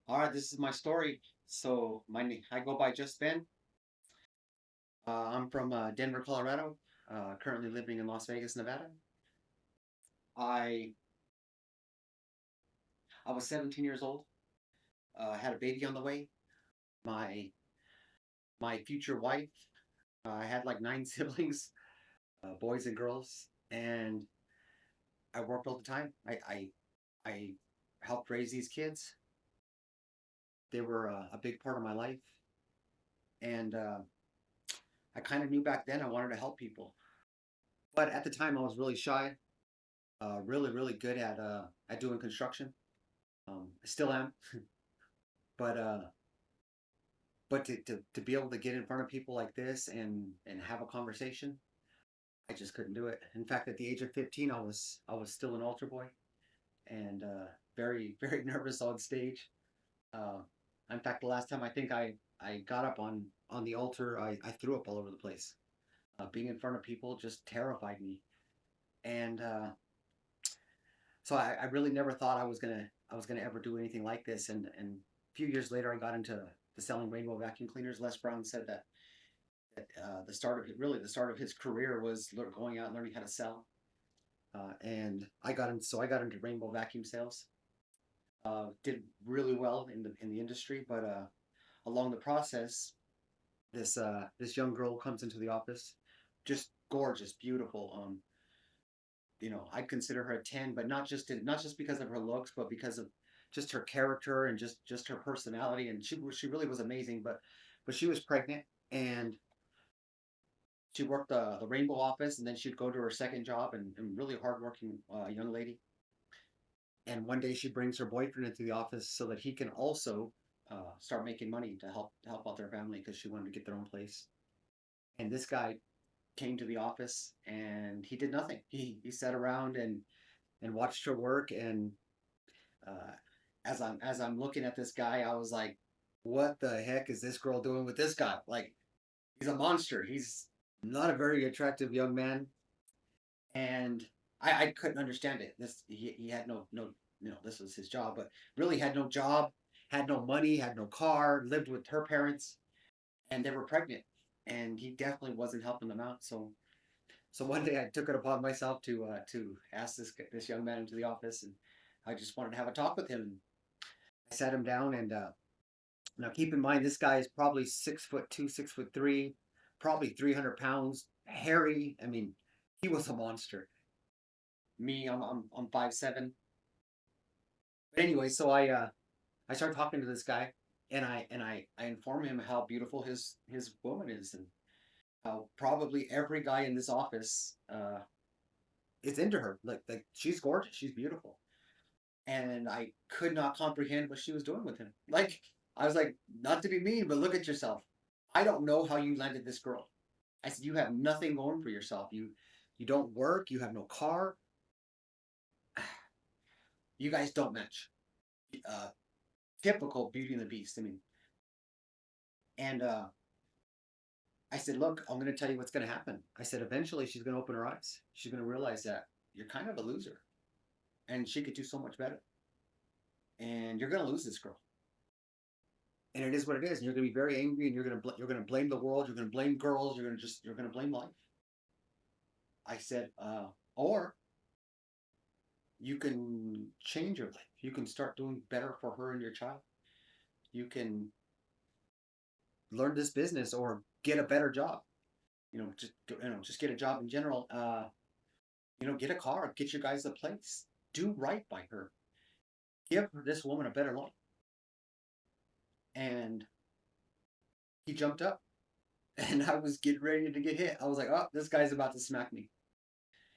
All right, this is my story. I go by Just Ben. I'm from Denver, Colorado. Currently living in Las Vegas, Nevada. I I was 17 years old. Had a baby on the way. My my future wife. I had like nine siblings, boys and girls, and I worked all the time. I helped raise these kids. They were a big part of my life, and I kind of knew back then I wanted to help people. But at the time, I was really shy. Really good at doing construction. I still am, but to be able to get in front of people like this and have a conversation, I just couldn't do it. In fact, at the age of 15, I was still an altar boy and very very nervous on stage. Uh, in fact, the last time I think I got up on the altar, I threw up all over the place. Being in front of people just terrified me, and so I really never thought I was gonna ever do anything like this. And a few years later, I got into the selling rainbow vacuum cleaners. Les Brown said that the start of his career was going out and learning how to sell. And I got into rainbow vacuum sales. Did really well in the industry, but along the process, this young girl comes into the office, just gorgeous, beautiful. I'd consider her a 10, but not just because of her looks, but because of just her character and just her personality. And she really was amazing. But she was pregnant and she worked the Rainbow office, and then she'd go to her second job, and really hardworking young lady. And one day she brings her boyfriend into the office so that he can also start making money to help out their family because she wanted to get their own place. And this guy came to the office and he did nothing. He sat around and watched her work. And uh, as I'm looking at this guy, I was like, what the heck is this girl doing with this guy? Like, he's a monster. He's not a very attractive young man, and I couldn't understand it. He had no this was his job, but really had no job, had no money, had no car, lived with her parents, and they were pregnant, and he definitely wasn't helping them out. So one day I took it upon myself to ask this young man into the office, and I just wanted to have a talk with him. I sat him down, and now keep in mind this guy is probably 6'2", 6'3", probably 300 pounds, hairy. I mean, he was a monster. Me, I'm 5'7". But anyway, so I started talking to this guy, and I inform him how beautiful his woman is, and how probably every guy in this office is into her. Like she's gorgeous, she's beautiful, and I could not comprehend what she was doing with him. Like, I was like, not to be mean, but look at yourself. I don't know how you landed this girl. I said, you have nothing going for yourself. You don't work. You have no car. You guys don't match. Uh, Typical Beauty and the Beast. I mean, and I said, look, I'm going to tell you what's going to happen. I said, eventually she's going to open her eyes. She's going to realize that you're kind of a loser, and she could do so much better. And you're going to lose this girl. And it is what it is. And you're going to be very angry, and you're going to blame the world. You're going to blame girls. You're going to blame life. I said, or you can change your life. You can start doing better for her and your child. You can learn this business or get a better job. Just get a job in general. Get a car, get you guys a place, do right by her, give this woman a better life. And he jumped up, and I was getting ready to get hit. I was like, oh, this guy's about to smack me.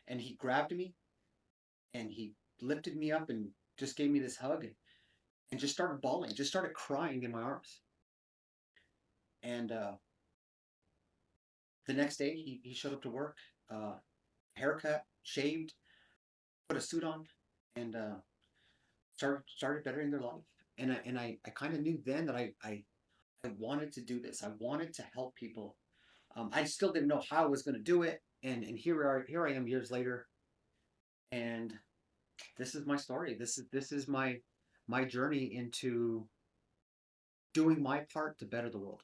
And he grabbed me and he lifted me up and just gave me this hug and just started bawling, just started crying in my arms. And the next day, he showed up to work, uh, haircut, shaved, put a suit on, and started bettering their life. And I kind of knew then that I wanted to do this. I wanted to help people. I still didn't know how I was going to do it, and here I am years later, and this is my story. This is my journey into. doing my part to better the world.